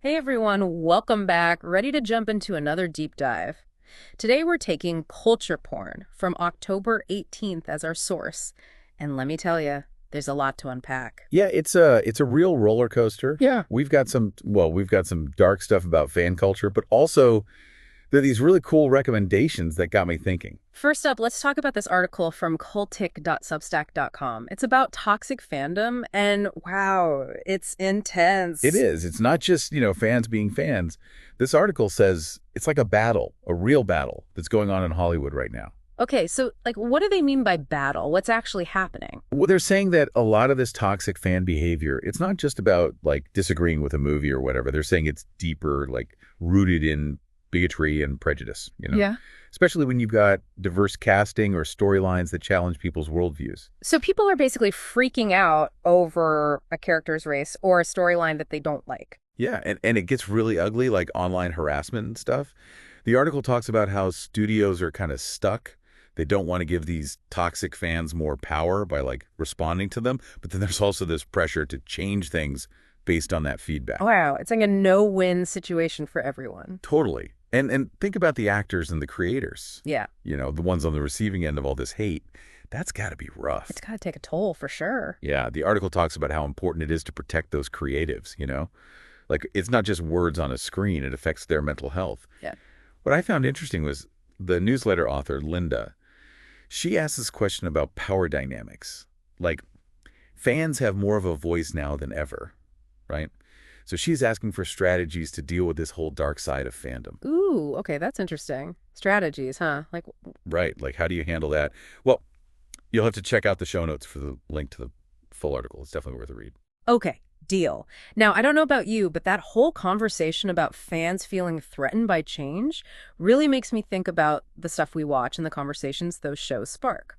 Hey everyone, welcome back. Ready to jump into another deep dive. Today we're taking culture porn from October 18th as our source. And let me tell you, there's a lot to unpack. Yeah, it's a real roller coaster. Yeah. We've got some dark stuff about fan culture, but also there are these really cool recommendations that got me thinking. First up, let's talk about this article from cultic.substack.com. It's about toxic fandom, and wow, it's It intense. is. It's not just, fans being fans. This article says it's like a battle, a real battle that's going on in Hollywood right now. Okay, so what do they mean by battle? What's actually happening? Well, they're saying that a lot of this toxic fan behavior, it's not just about like disagreeing with a movie or whatever. They're saying it's deeper, like rooted in bigotry and prejudice. Yeah. Especially when you've got diverse casting or storylines that challenge people's worldviews. So people are basically freaking out over a character's race or a storyline that they don't like. Yeah, and it gets really ugly, like online harassment and stuff. The article talks about how studios are kind of stuck. They don't want to give these toxic fans more power by like responding to them, but then there's also this pressure to change things based on that feedback. Wow, it's like a no-win situation for everyone. Totally. And think about the actors and the creators. Yeah, The ones on the receiving end of all this hate. That's got to be rough. it's got to take a toll for sure. Yeah, the article talks about how important it is to protect those creatives. Like, it's not just words on a screen, it affects their mental health. Yeah. What I found interesting was the newsletter author, Linda, she asked this question about power dynamics. Like, fans have more of a voice now than ever, right? So she's asking for strategies to deal with this whole dark side of fandom. Ooh, okay, that's interesting. Strategies, huh? Right, like how do you handle that? Well, you'll have to check out the show notes for the link to the full article. It's definitely worth a read. Okay, deal. Now, I don't know about you, but that whole conversation about fans feeling threatened by change really makes me think about the stuff we watch and the conversations those shows spark.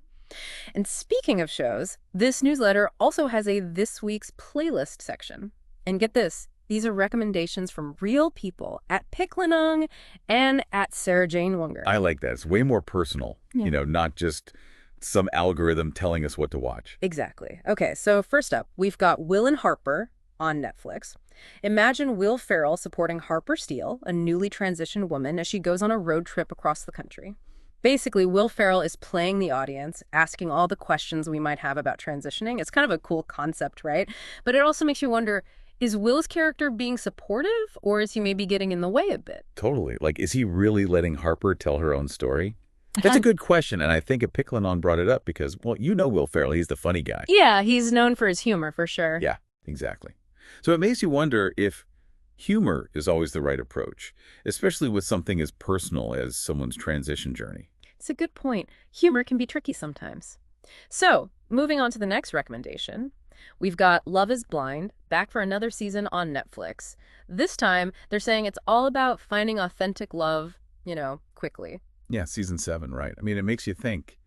And speaking of shows, this newsletter also has a This Week's Playlist section. And get this, these are recommendations from real people at Linda Ong and at Sarah Jane Wunger. I like that. It's way more personal, Yeah. not just some algorithm telling us what to watch. Exactly. Okay, so first up, we've got Will and Harper on Netflix. Imagine Will Ferrell supporting Harper Steele, a newly transitioned woman, as she goes on a road trip across the country. Basically, Will Ferrell is playing the audience, asking all the questions we might have about transitioning. It's kind of a cool concept, right? But it also makes you wonder, is Will's character being supportive, or is he maybe getting in the way a bit? Totally. Like, is he really letting Harper tell her own story? That's a good question, and I think Epiclenon brought it up because, well, Will Ferrell. He's the funny guy. Yeah, he's known for his humor, for sure. Yeah, exactly. So it makes you wonder if humor is always the right approach, especially with something as personal as someone's transition journey. It's a good point. Humor can be tricky sometimes. So, moving on to the next recommendation, we've got Love is Blind, back for another season on Netflix. This time, they're saying it's all about finding authentic love, quickly. Yeah, season 7, right? I mean, it makes you think,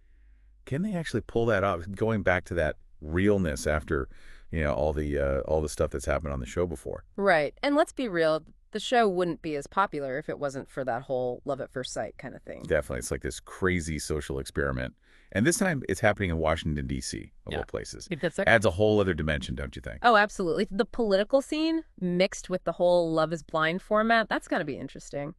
can they actually pull that off? Going back to that realness after, all the stuff that's happened on the show before. Right. And let's be real, the show wouldn't be as popular if it wasn't for that whole love at first sight kind of thing. Definitely. It's like this crazy social experiment. And this time it's happening in Washington, D.C., of all places. Adds a whole other dimension, don't you think? Oh, absolutely. The political scene mixed with the whole Love is Blind format, that's got to be interesting.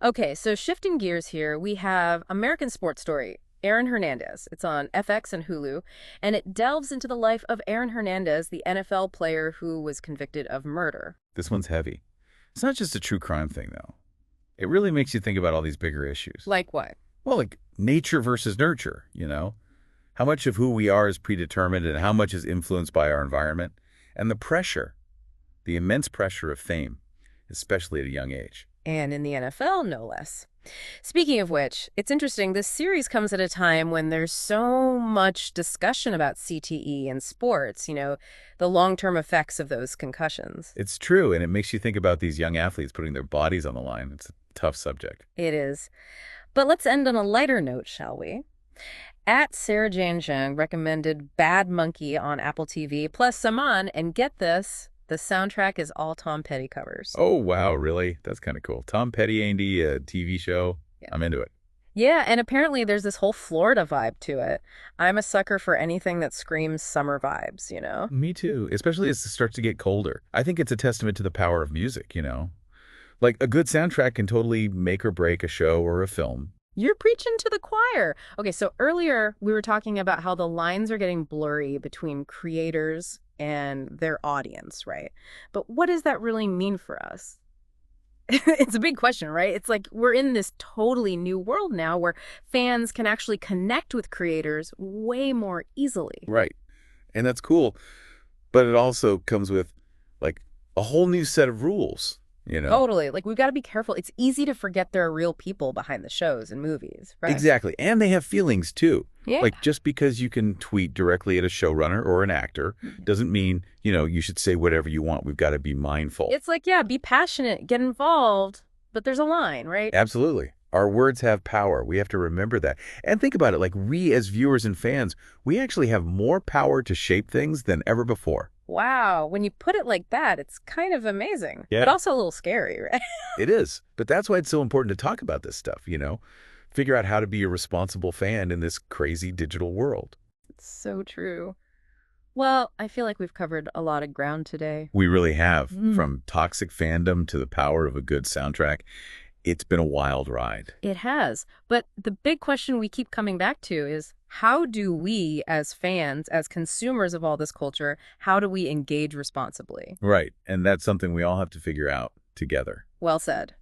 Okay, so shifting gears here, we have American Sports Story, Aaron Hernandez. It's on FX and Hulu, and it delves into the life of Aaron Hernandez, the NFL player who was convicted of murder. This one's heavy. It's not just a true crime thing, though. It really makes you think about all these bigger issues. Like what? Well, like nature versus nurture. How much of who we are is predetermined and how much is influenced by our environment. And the pressure, the immense pressure of fame, especially at a young age. And in the NFL, no less. Speaking of which, it's interesting, this series comes at a time when there's so much discussion about CTE and sports, the long-term effects of those concussions. It's true, and it makes you think about these young athletes putting their bodies on the line. It's a tough subject. It is. But let's end on a lighter note, shall we? At Sarah Jane Zhang recommended Bad Monkey on Apple TV, plus Saman, and get this, the soundtrack is all Tom Petty covers. Oh, wow, really? That's kind of cool. Tom Petty, Andy, a TV show. Yeah. I'm into it. Yeah, and apparently there's this whole Florida vibe to it. I'm a sucker for anything that screams summer vibes, you know? Me too, especially as it starts to get colder. I think it's a testament to the power of music. Like a good soundtrack can totally make or break a show or a film. You're preaching to the choir. Okay, so earlier we were talking about how the lines are getting blurry between creators and their audience, right? But what does that really mean for us? It's a big question, right? It's like we're in this totally new world now where fans can actually connect with creators way more easily. Right. And that's cool. But it also comes with like a whole new set of rules. Totally. Like we've got to be careful. It's easy to forget there are real people behind the shows and movies, right? Exactly. And they have feelings too. Yeah. Like just because you can tweet directly at a showrunner or an actor doesn't mean, you should say whatever you want. We've got to be mindful. It's like, yeah, be passionate, get involved, but there's a line, right? Absolutely. Our words have power. We have to remember that. And think about it, like we as viewers and fans, we actually have more power to shape things than ever before. Wow, when you put it like that, it's kind of amazing, Yeah. but also a little scary, right? It is. But that's why it's so important to talk about this stuff. Figure out how to be a responsible fan in this crazy digital world. It's so true. Well, I feel like we've covered a lot of ground today. We really have. Mm. From toxic fandom to the power of a good soundtrack. It's been a wild ride. It has. But the big question we keep coming back to is how do we, as fans, as consumers of all this culture, how do we engage responsibly? Right. And that's something we all have to figure out together. Well said.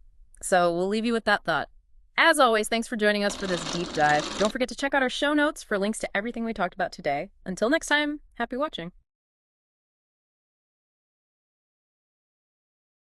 So we'll leave you with that thought. As always, thanks for joining us for this deep dive. Don't forget to check out our show notes for links to everything we talked about today. Until next time, happy watching.